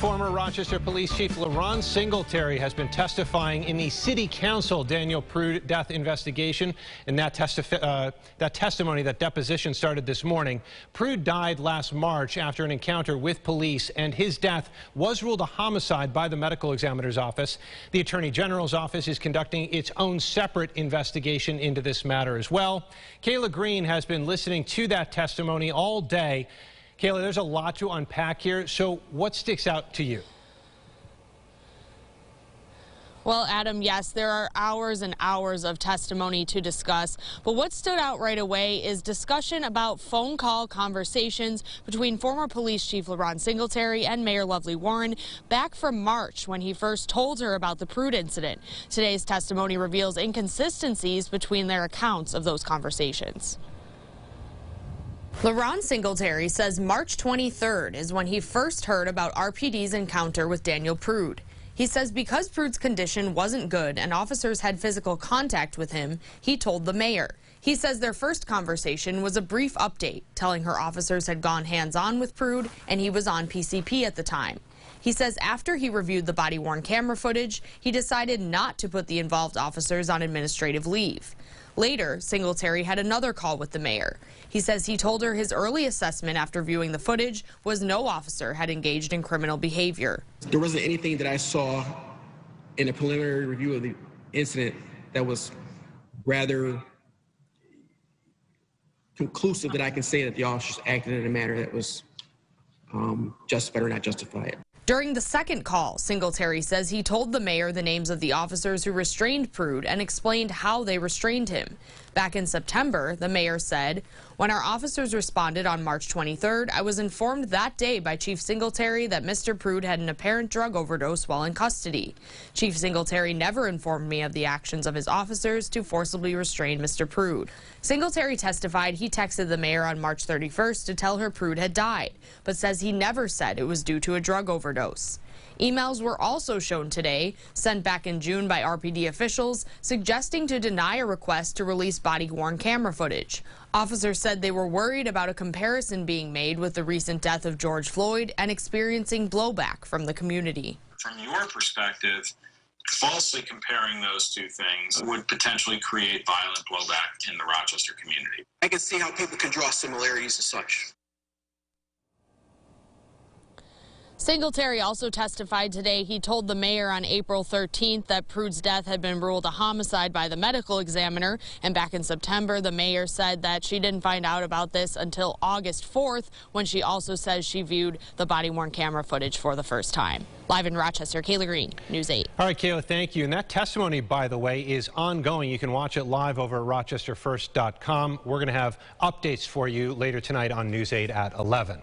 Former Rochester Police Chief LaRon Singletary has been testifying in the City Council Daniel Prude death investigation. And that testimony, that deposition, started this morning. Prude died last March after an encounter with police, and his death was ruled a homicide by the medical examiner's office. The Attorney General's office is conducting its own separate investigation into this matter as well. Kayla Green has been listening to that testimony all day. Kayla, there's a lot to unpack here, so what sticks out to you? Well, Adam, yes, there are hours and hours of testimony to discuss, but what stood out right away is discussion about phone call conversations between former Police Chief LaRon Singletary and Mayor Lovely Warren back from March when he first told her about the Prude incident. Today's testimony reveals inconsistencies between their accounts of those conversations. LaRon Singletary says March 23rd is when he first heard about RPD's encounter with Daniel Prude. He says because Prude's condition wasn't good and officers had physical contact with him, he told the mayor. He says their first conversation was a brief update, telling her officers had gone hands-on with Prude and he was on PCP at the time. He says after he reviewed the body-worn camera footage, he decided not to put the involved officers on administrative leave. Later, Singletary had another call with the mayor. He says he told her his early assessment after viewing the footage was no officer had engaged in criminal behavior. There wasn't anything that I saw in a preliminary review of the incident that was rather conclusive that I can say that the officers acted in a manner that was justified or not justified. During the second call, Singletary says he told the mayor the names of the officers who restrained Prude and explained how they restrained him. Back in September, the mayor said, "When our officers responded on March 23rd, I was informed that day by Chief Singletary that Mr. Prude had an apparent drug overdose while in custody. Chief Singletary never informed me of the actions of his officers to forcibly restrain Mr. Prude." Singletary testified he texted the mayor on March 31st to tell her Prude had died, but says he never said it was due to a drug overdose. Emails were also shown today, sent back in June by RPD officials, suggesting to deny a request to release body-worn camera footage. Officers said they were worried about a comparison being made with the recent death of George Floyd and experiencing blowback from the community. From your perspective, falsely comparing those two things would potentially create violent blowback in the Rochester community. I can see how people can draw similarities as such. Singletary also testified today he told the mayor on April 13th that Prude's death had been ruled a homicide by the medical examiner, and back in September the mayor said that she didn't find out about this until August 4th, when she also says she viewed the body-worn camera footage for the first time. Live in Rochester, Kayla Green, News 8. All right, Kayla, thank you. And that testimony, by the way, is ongoing. You can watch it live over at rochesterfirst.com. We're going to have updates for you later tonight on News 8 at 11.